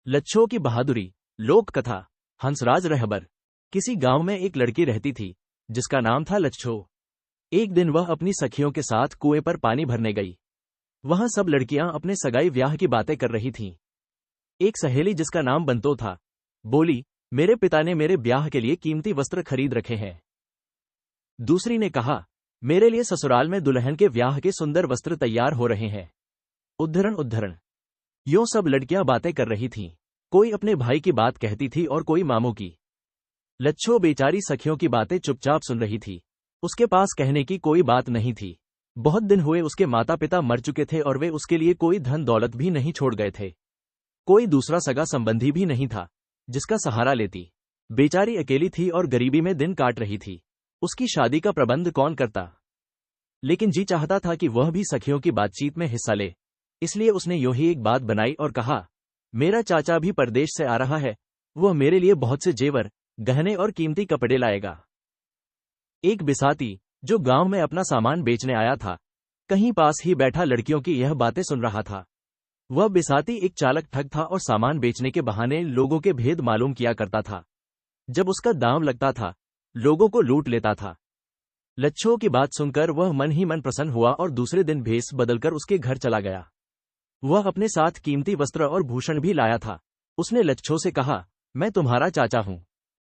लच्छो की बहादुरी। लोक कथा। हंसराज रहबर। किसी गांव में एक लड़की रहती थी जिसका नाम था लच्छो। एक दिन वह अपनी सखियों के साथ कुएं पर पानी भरने गई। वहां सब लड़कियां अपने सगाई ब्याह की बातें कर रही थीं। एक सहेली जिसका नाम बंतो था बोली, मेरे पिता ने मेरे ब्याह के लिए कीमती वस्त्र खरीद रखे हैं। दूसरी ने कहा, मेरे लिए ससुराल में दुल्हन के ब्याह के सुंदर वस्त्र तैयार हो रहे हैं। उद्धरण उद्धरण। यूं सब लड़कियां बातें कर रही थीं। कोई अपने भाई की बात कहती थी और कोई मामू की। लच्छो बेचारी सखियों की बातें चुपचाप सुन रही थी। उसके पास कहने की कोई बात नहीं थी। बहुत दिन हुए उसके माता पिता मर चुके थे और वे उसके लिए कोई धन दौलत भी नहीं छोड़ गए थे। कोई दूसरा सगा संबंधी भी नहीं था जिसका सहारा लेती। बेचारी अकेली थी और गरीबी में दिन काट रही थी। उसकी शादी का प्रबंध कौन करता? लेकिन जी चाहता था कि वह भी सखियों की बातचीत में हिस्सा ले। इसलिए उसने यूं ही एक बात बनाई और कहा, मेरा चाचा भी परदेश से आ रहा है। वह मेरे लिए बहुत से जेवर, गहने और कीमती कपड़े लाएगा। एक बिसाती जो गांव में अपना सामान बेचने आया था, कहीं पास ही बैठा लड़कियों की यह बातें सुन रहा था। वह बिसाती एक चालक ठग था और सामान बेचने के बहाने लोगों के भेद मालूम किया करता था। जब उसका दाम लगता था, लोगों को लूट लेता था। लच्छो की बात सुनकर वह मन ही मन प्रसन्न हुआ और दूसरे दिन भेष बदलकर उसके घर चला गया। वह अपने साथ कीमती वस्त्र और भूषण भी लाया था। उसने लच्छो से कहा, मैं तुम्हारा चाचा हूं।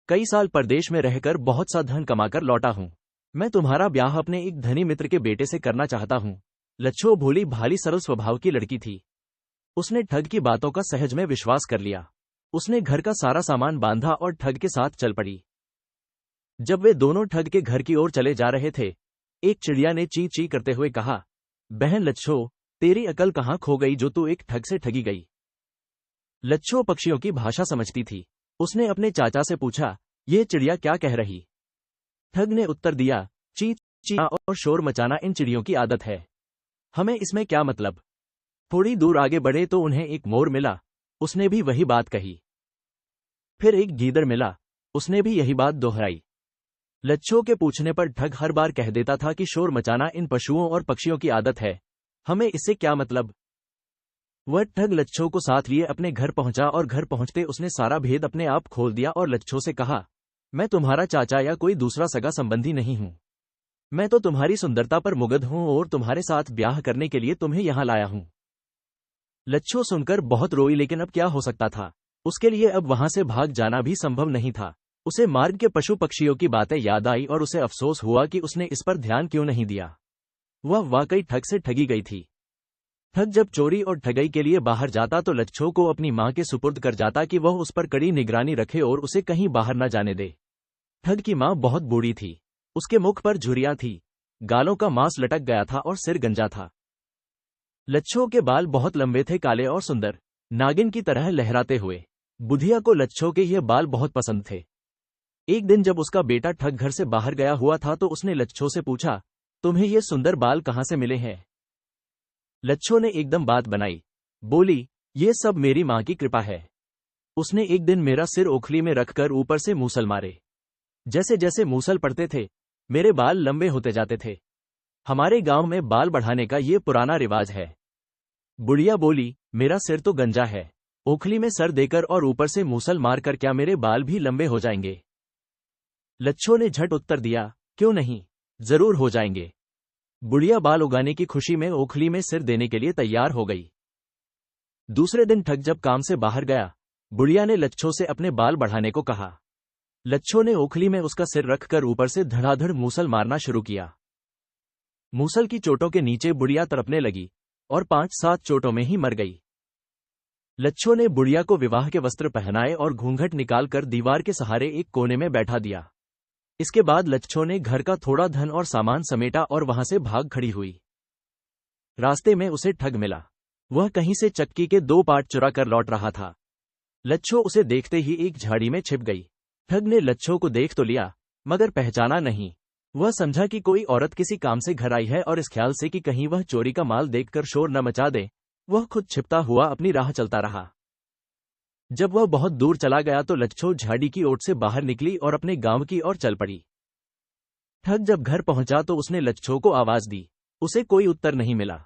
कई साल परदेश में रहकर बहुत सा धन कमाकर लौटा हूं। मैं तुम्हारा ब्याह अपने एक धनी मित्र के बेटे से करना चाहता हूं। लच्छो भोली भाली सरल स्वभाव की लड़की थी। उसने ठग की बातों का सहज में विश्वास कर लिया। उसने घर का सारा सामान बांधा और ठग के साथ चल पड़ी। जब वे दोनों ठग के घर की ओर चले जा रहे थे, एक चिड़िया ने ची ची करते हुए कहा, बहन लच्छो, तेरी अकल कहाँ खो गई जो तू एक ठग से ठगी गई? लच्छो पक्षियों की भाषा समझती थी। उसने अपने चाचा से पूछा, ये चिड़िया क्या कह रही? ठग ने उत्तर दिया, ची ची और शोर मचाना इन चिड़ियों की आदत है। हमें इसमें क्या मतलब? थोड़ी दूर आगे बढ़े तो उन्हें एक मोर मिला। उसने भी वही बात कही। फिर एक गीदड़ मिला। उसने भी यही बात दोहराई। लच्छो के पूछने पर ठग हर बार कह देता था कि शोर मचाना इन पशुओं और पक्षियों की आदत है। हमें इससे क्या मतलब? वह ठग लच्छो को साथ लिए अपने घर पहुंचा और घर पहुंचते उसने सारा भेद अपने आप खोल दिया और लच्छो से कहा, मैं तुम्हारा चाचा या कोई दूसरा सगा संबंधी नहीं हूं। मैं तो तुम्हारी सुंदरता पर मुग्ध हूं और तुम्हारे साथ ब्याह करने के लिए तुम्हें यहां लाया हूं। लच्छो सुनकर बहुत रोई, लेकिन अब क्या हो सकता था? उसके लिए अब वहां से भाग जाना भी संभव नहीं था। उसे मार्ग के पशु पक्षियों की बातें याद आई और उसे अफसोस हुआ कि उसने इस पर ध्यान क्यों नहीं दिया। वह वाकई ठग से ठगी गई थी। ठग जब चोरी और ठगई के लिए बाहर जाता तो लच्छो को अपनी मां के सुपुर्द कर जाता कि वह उस पर कड़ी निगरानी रखे और उसे कहीं बाहर न जाने दे। ठग की मां बहुत बूढ़ी थी। उसके मुख पर झुर्रियां थी, गालों का मांस लटक गया था और सिर गंजा था। लच्छो के बाल बहुत लंबे थे, काले और सुंदर, नागिन की तरह लहराते हुए। बुधिया को लच्छो के यह बाल बहुत पसंद थे। एक दिन जब उसका बेटा ठग घर से बाहर गया हुआ था तो उसने लच्छो से पूछा, तुम्हें ये सुंदर बाल कहां से मिले हैं? लच्छो ने एकदम बात बनाई। बोली, ये सब मेरी मां की कृपा है। उसने एक दिन मेरा सिर ओखली में रखकर ऊपर से मूसल मारे। जैसे जैसे मूसल पड़ते थे, मेरे बाल लंबे होते जाते थे। हमारे गांव में बाल बढ़ाने का ये पुराना रिवाज है। बुढ़िया बोली, मेरा सिर तो गंजा है। ओखली में सर देकर और ऊपर से मूसल मारकर क्या मेरे बाल भी लंबे हो जाएंगे? लच्छो ने झट उत्तर दिया, क्यों नहीं, जरूर हो जाएंगे। बुढ़िया बाल उगाने की खुशी में ओखली में सिर देने के लिए तैयार हो गई। दूसरे दिन ठग जब काम से बाहर गया, बुढ़िया ने लच्छो से अपने बाल बढ़ाने को कहा। लच्छो ने ओखली में उसका सिर रखकर ऊपर से धड़ाधड़ मूसल मारना शुरू किया। मूसल की चोटों के नीचे बुढ़िया तड़पने लगी और 5-7 चोटों में ही मर गई। लच्छो ने बुढ़िया को विवाह के वस्त्र पहनाए और घूंघट निकालकर दीवार के सहारे एक कोने में बैठा दिया। इसके बाद लच्छो ने घर का थोड़ा धन और सामान समेटा और वहां से भाग खड़ी हुई। रास्ते में उसे ठग मिला। वह कहीं से चक्की के 2 पाट चुरा कर लौट रहा था। लच्छो उसे देखते ही एक झाड़ी में छिप गई। ठग ने लच्छो को देख तो लिया, मगर पहचाना नहीं। वह समझा कि कोई औरत किसी काम से घर आई है और इस ख्याल से कि कहीं वह चोरी का माल देखकर शोर न मचा दे, वह खुद छिपता हुआ अपनी राह चलता रहा। जब वह बहुत दूर चला गया तो लच्छो झाड़ी की ओट से बाहर निकली और अपने गांव की ओर चल पड़ी। ठग जब घर पहुंचा तो उसने लच्छो को आवाज दी। उसे कोई उत्तर नहीं मिला।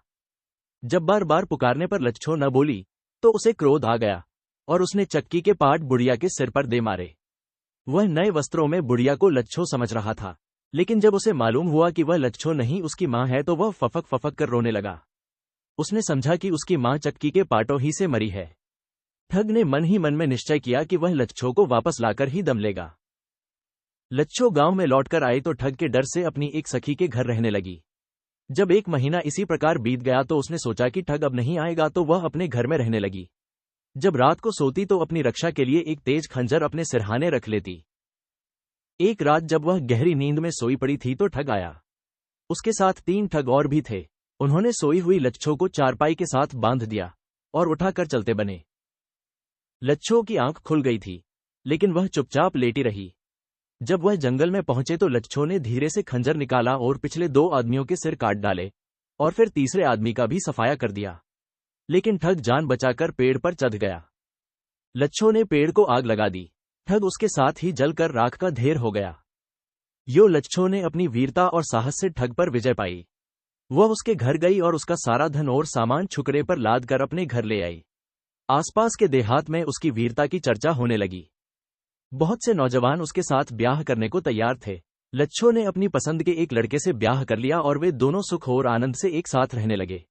जब बार बार पुकारने पर लच्छो न बोली तो उसे क्रोध आ गया। और उसने चक्की के पार्ट बुढ़िया के सिर पर दे मारे। वह नए वस्त्रों में बुढ़िया को लच्छो समझ रहा था, लेकिन जब उसे मालूम हुआ कि वह लच्छो नहीं उसकी माँ है तो वह फफक फफक कर रोने लगा। उसने समझा कि उसकी माँ चक्की के पार्टों ही से मरी है। ठग ने मन ही मन में निश्चय किया कि वह लच्छो को वापस लाकर ही दम लेगा। लच्छो गांव में लौटकर आई तो ठग के डर से अपनी एक सखी के घर रहने लगी। जब 1 महीना इसी प्रकार बीत गया तो उसने सोचा कि ठग अब नहीं आएगा तो वह अपने घर में रहने लगी। जब रात को सोती तो अपनी रक्षा के लिए एक तेज खंजर अपने सिरहाने रख लेती। एक रात जब वह गहरी नींद में सोई पड़ी थी तो ठग आया। उसके साथ 3 ठग और भी थे। उन्होंने सोई हुई लच्छो को चारपाई के साथ बांध दिया और उठाकर चलते बने। लच्छो की आंख खुल गई थी, लेकिन वह चुपचाप लेटी रही। जब वह जंगल में पहुंचे तो लच्छो ने धीरे से खंजर निकाला और पिछले 2 आदमियों के सिर काट डाले और फिर तीसरे आदमी का भी सफाया कर दिया। लेकिन ठग जान बचाकर पेड़ पर चढ़ गया। लच्छो ने पेड़ को आग लगा दी। ठग उसके साथ ही जलकर राख का ढेर हो गया। यो लच्छो ने अपनी वीरता और साहस से ठग पर विजय पाई। वह उसके घर गई और उसका सारा धन और सामान छुकड़े पर लाद कर अपने घर ले आई। आसपास के देहात में उसकी वीरता की चर्चा होने लगी। बहुत से नौजवान उसके साथ ब्याह करने को तैयार थे। लच्छो ने अपनी पसंद के एक लड़के से ब्याह कर लिया और वे दोनों सुख और आनंद से एक साथ रहने लगे।